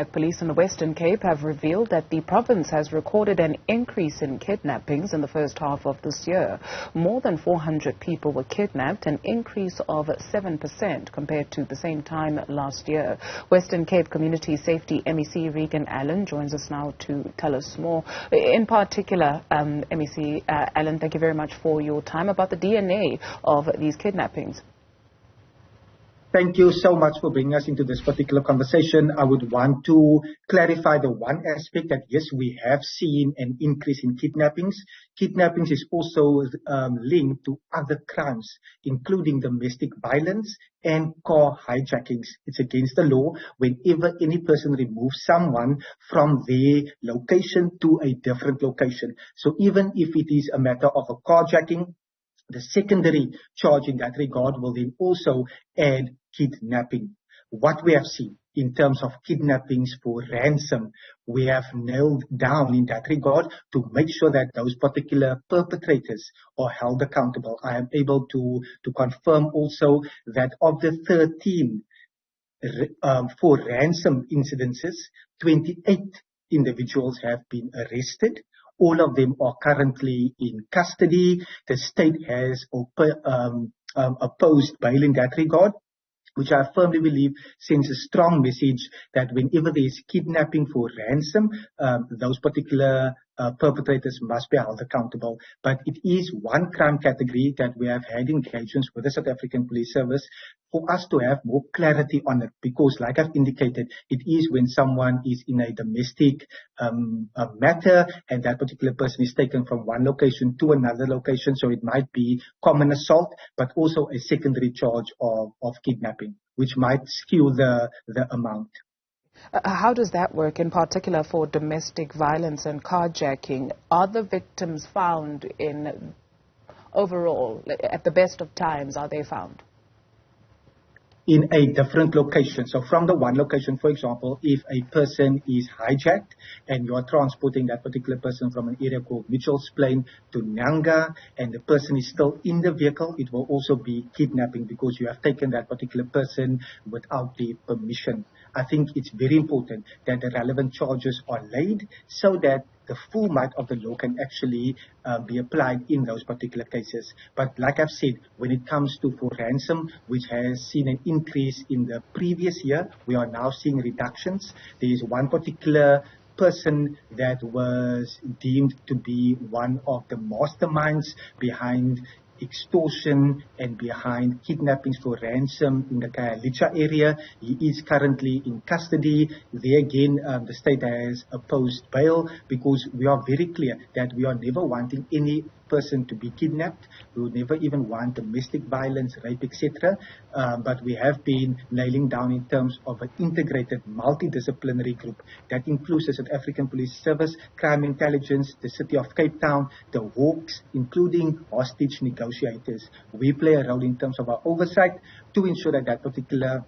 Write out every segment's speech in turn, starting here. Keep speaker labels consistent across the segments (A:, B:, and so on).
A: Police in the Western Cape have revealed that the province has recorded an increase in kidnappings in the first half of this year. More than 400 people were kidnapped, an increase of 7% compared to the same time last year. Western Cape Community Safety MEC Reagan Allen joins us now to tell us more. In particular, MEC Allen, thank you very much for your time. About the DNA of these kidnappings.
B: Thank you so much for bringing us into this particular conversation. I would want to clarify the one aspect that, yes, we have seen an increase in kidnappings. Kidnappings is also linked to other crimes, including domestic violence and car hijackings. It's against the law whenever any person removes someone from their location to a different location. So even if it is a matter of a carjacking, the secondary charge in that regard will then also add kidnapping. What we have seen in terms of kidnappings for ransom, we have nailed down in that regard to make sure that those particular perpetrators are held accountable. I am able to confirm also that of the 13 for ransom incidences, 28 individuals have been arrested. All of them are currently in custody. The state has opposed bail in that regard, which I firmly believe sends a strong message that whenever there is kidnapping for ransom, those particular perpetrators must be held accountable. But it is one crime category that we have had engagements with the South African Police Service for us to have more clarity on it, because like I've indicated, it is when someone is in a domestic matter and that particular person is taken from one location to another location. So it might be common assault, but also a secondary charge of kidnapping, which might skew the amount.
A: How does that work, in particular for domestic violence and carjacking? Are the victims found in overall, at the best of times, are they found?
B: In a different location. So from the one location, for example, if a person is hijacked and you are transporting that particular person from an area called Mitchell's Plain to Nyanga and the person is still in the vehicle, it will also be kidnapping because you have taken that particular person without the permission. I think it's very important that the relevant charges are laid so that the full might of the law can actually be applied in those particular cases. But like I've said, when it comes to for ransom, which has seen an increase in the previous year, we are now seeing reductions. There is one particular person that was deemed to be one of the masterminds behind extortion and behind kidnappings for ransom in the Khayelitsha area. He is currently in custody. There again, the state has opposed bail because we are very clear that we are never wanting any person to be kidnapped. We would never even want domestic violence, rape, etc. But we have been nailing down in terms of an integrated multidisciplinary group that includes the South African Police Service, Crime Intelligence, the City of Cape Town, the Hawks, including hostage negotiators. We play a role in terms of our oversight to ensure that that particular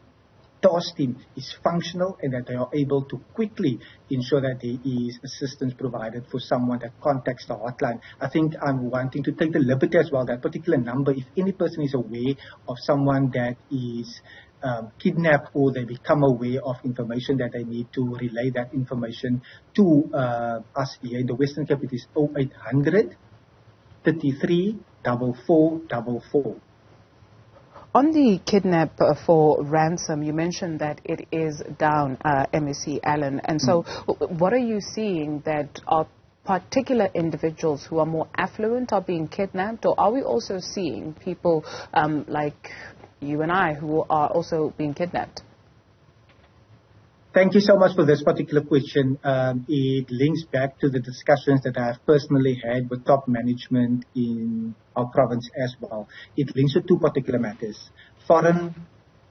B: task team is functional and that they are able to quickly ensure that there is assistance provided for someone that contacts the hotline. I think I'm wanting to take the liberty as well, that particular number, if any person is aware of someone that is kidnapped or they become aware of information, that they need to relay that information to us here in the Western Cape. It is 0800 33 4444.
A: On the kidnap for ransom, you mentioned that it is down, MEC Allen. And so what are you seeing, that are particular individuals who are more affluent are being kidnapped, or are we also seeing people like you and I who are also being kidnapped?
B: Thank you so much for this particular question. It links back to the discussions that I have personally had with top management in our province as well. It links to two particular matters. Foreign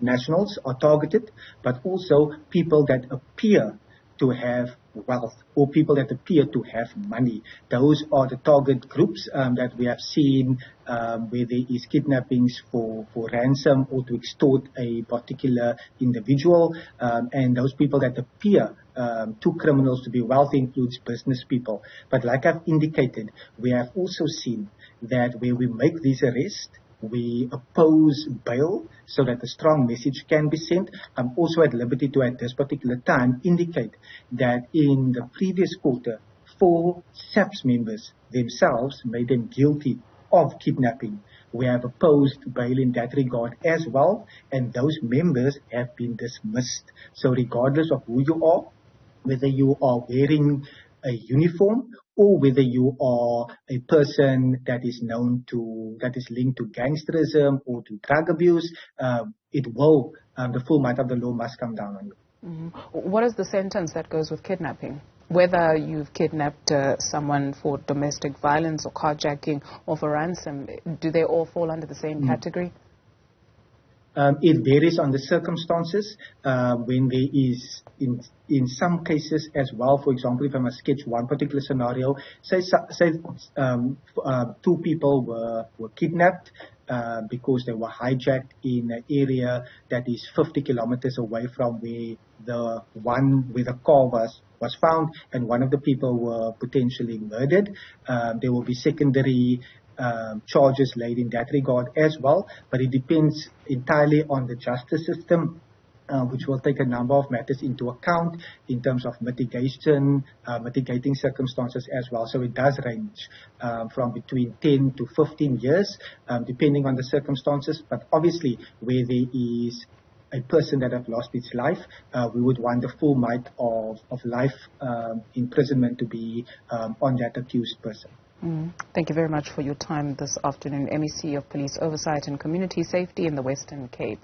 B: nationals are targeted, but also people that appear to have wealth or people that appear to have money. Those are the target groups that we have seen where there is kidnappings for ransom or to extort a particular individual. And those people that appear to criminals to be wealthy includes business people. But like I've indicated, we have also seen that where we make these arrests, we oppose bail so that a strong message can be sent. I'm also at liberty to, at this particular time, indicate that in the previous quarter, 4 SAPS members themselves made them guilty of kidnapping. We have opposed bail in that regard as well, and those members have been dismissed. So regardless of who you are, whether you are wearing a uniform or whether you are a person that is linked to gangsterism or to drug abuse, the full might of the law must come down on you.
A: What is the sentence that goes with kidnapping? Whether you've kidnapped someone for domestic violence or carjacking or for ransom, do they all fall under the same category?
B: It varies on the circumstances. When there is, in some cases as well, for example, if I must sketch one particular scenario, say 2 people were kidnapped because they were hijacked in an area that is 50 kilometers away from where the car was found, and one of the people were potentially murdered. There will be secondary charges laid in that regard as well, but it depends entirely on the justice system, which will take a number of matters into account in terms of mitigating circumstances as well. So it does range from between 10 to 15 years, depending on the circumstances. But obviously, where there is a person that have lost its life, we would want the full might of life imprisonment to be on that accused person.
A: Thank you very much for your time this afternoon. MEC of Police Oversight and Community Safety in the Western Cape.